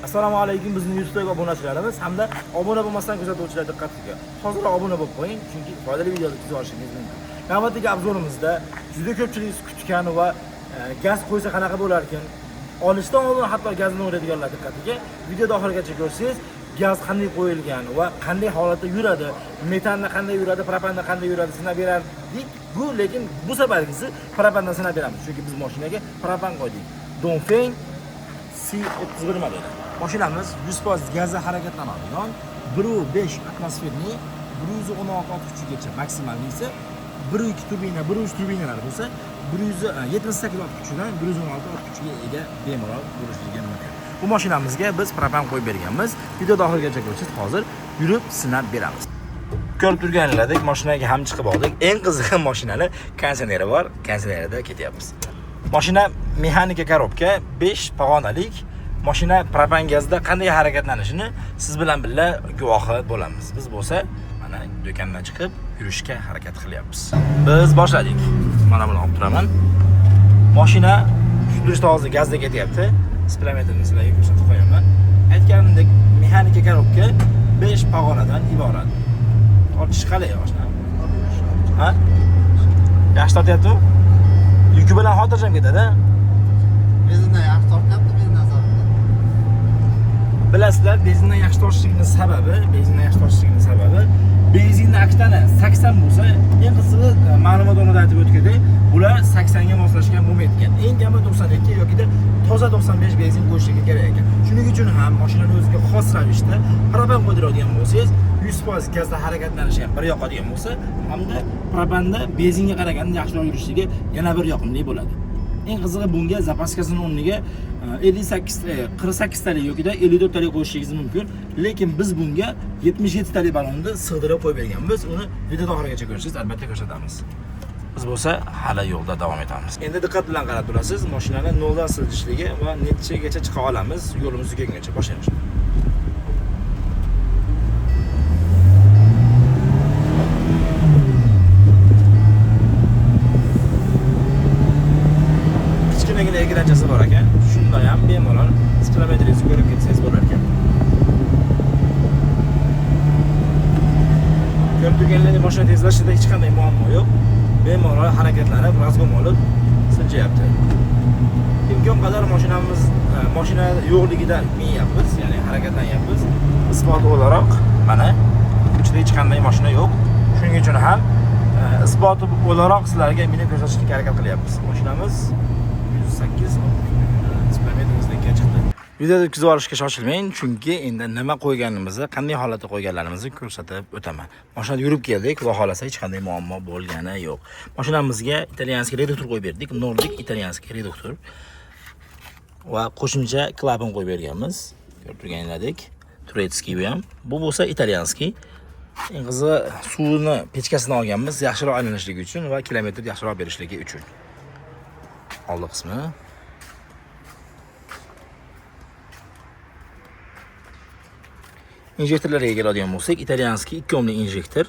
Assalomu alaykum bizning YouTube'dagi obunachilarimiz hamda obuna bo'lmasdan kuzatuvchilar diqqatiga. Hozir obuna bo'lib qo'ying, chunki foydali videolar kuzatib olishingiz mumkin. Navbatdagi obzorimizda juda ko'pchilik kutgan va gaz qo'ysa qanaqa bo'lar ekan, olishdan oldin hatto gazni o'raydiganlar diqqatiga. Videoda oxirigacha ko'rsangiz, gaz qanday qo'yilgan va qanday holatda yuradi, metanda qanday yuradi, propanda qanday yuradi sinab berardik. Lekin bu safargisi propandan sinab beramiz, chunki biz mashinaga propan qo'ydik. Dongfeng C31 modeli. Mashinamiz 100% gazda harakatlanadigan 1.5 atmosferli 116 ot kuchigacha maksimalnisi 1.2 turbina, 1.3 turbinalar bo'lsa 178 ot kuchidan 116 ot kuchiga ega bemalol bo'lishligi mumkin. Bu mashinamizga biz propan qo'yib berganmiz. Videoda oxirigacha ko'rsangiz hozir yurib sinab beramiz. Ko'rib turganlaridek mashinaga ham chiqib oldik. Eng qizig'i mashinani konditsioneri bor, konditsionerida ketyapmiz. Mashina mexanika korobka 5 pog'onalik. Mashina propan gazda qanday harakatlanishini siz bilan birga guvohi bo'lamiz. Biz bo'lsa mana do'kondan chiqib yurishga harakat qilyapmiz. Biz boshladik. Mana buni olib turaman. Mashina durust hozir gazda ketyapti. Spilometrni sizlarga ko'rsatib qo'yaman. Aytganimdek mexanika korobka 5 pog'onadan iborat. Tortish qalay oshna? Ha? Yaxshi tortyapti? Yuki bilan xotirjam ketadi. Benzindan yaxshi tortyapti, meni nazarimda. Bilasizlar, benzindan yaxshi tortishligining sababi, benzinning aktani 80 bo'lsa, eng qizig'i ma'lumot o'rnida aytib o'tgandek, bular 80 ga moslashgan bo'lmaydigan. Eng kami 92 yoki toza 95 benzin qo'yishligi kerak ekan. Shuning uchun ham mashinani o'ziga xos ravishda propan qo'ydiradigan bo'lsangiz, 100% gazda harakatlanishi ham bir yoqadigan bo'lsa, hamda propanda benzinga qaraganda yaxshiroq yurishligi yana bir yoqimli bo'ladi. Eng qizig'i bunga zapaskasini o'rniga 48 talik yoki 54 talik qo'yishingiz mumkin, lekin biz bunga 77 talik ballonni sig'dirib qo'yib berganmiz. Uni videoda oxirigacha ko'rishingiz albatta ko'rsatamiz. Biz bo'lsa hali yo'lda davom etamiz. Endi diqqat bilan qarab turasiz, mashinani 0 dan siljishligi va nechagacha chiqa olamiz, yo'limiz tugagungacha boshlaymiz. Kichkinagina ekranchasi bor ekan. Shunda ham bemalol spilometringizni ko'rib ketsangiz bo'lar ekan. Ko'rib turganlaringiz mashina tezlashida hech qanday muammo yo'q. Bemalol harakatlanib, razgom olib siljayapti. Imkon qadar mashina yo'qligida minyapmiz, ya'ni harakatlanyapmiz. Isbot o'laroq mana ichida hech qanday mashina yo'q. Shuning uchun ham isboti o'laroq sizlarga minib ko'rsatishga harakat qilyapmiz. Mashinamiz 108 spilometrimizdan chiqdi. Videoda kuzatib olishga shoshilmang, chunki endi nima qo'yganimizni, qanday holatda qo'yganlarimizni ko'rsatib o'taman. Mashinada yurib keldik, xudo xolasa hech qanday muammo bo'lgani yo'q. Mashinamizga italyanskiy reduktor qo'yib berdik, Nordic italyanskiy reduktor va qo'shimcha klapan qo'yib berganmiz. Ko'rib turganlaringdek, turetskiy bu ham. Bu bo'lsa italyanskiy. Eng qizig'i suvni pechkasidan olganmiz, yaxshiroq aylanishligi uchun va kilometr yaxshiroq berishligi uchun. Oldi qismi. Injektorlarga keladigan bo'lsak, italyanskiy 2 ohmli injektor.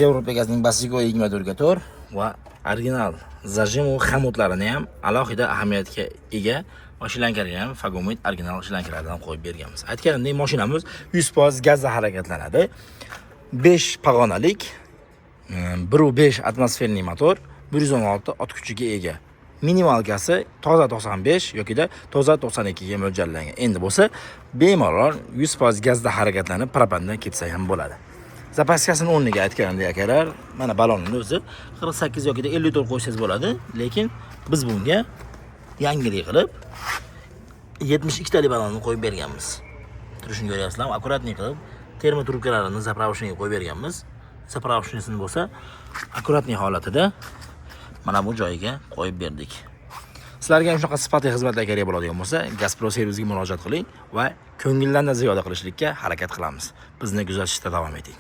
Yevropa gazining Basigo 24 va original zajim va xamutlarini ham alohida ahamiyatga ega va shlankalarni ham Fagomit original shlankalardan qo'yib berganmiz. Aytganimdek, mashinamiz 100% gazda harakatlanadi. 5 pog'onalik 1.5 atmosferli motor, 116 ot kuchiga ega. Minimal gazi toza 95 yoki toza 92 ga mo'ljallangan. Endi bo'lsa, bemalol 100% gazda harakatlanib propandan ketsa ham bo'ladi. Zapaskasini o'rniga aytganimdek akalar, mana ballonning o'zi 48 yoki 54 qo'ysangiz bo'ladi, lekin biz bunga yangilik qilib 72 talik ballonni qo'yib berganmiz. Turishini ko'ryapsizlar, akkuratlik qilib termo trubkalarini zapravishniga qo'yib berganmiz. Zapravishnisini bo'lsa, akkuratlik holatida mana bu joyiga qo'yib berdik. Sizlarga ham shunaqa sifatli xizmatlar kerak bo'ladigan bo'lsa, Gazprom servisiga murojaat qiling va ko'ngildan ziyoda qilishlikka harakat qilamiz. Bizni kuzatishda davom eting.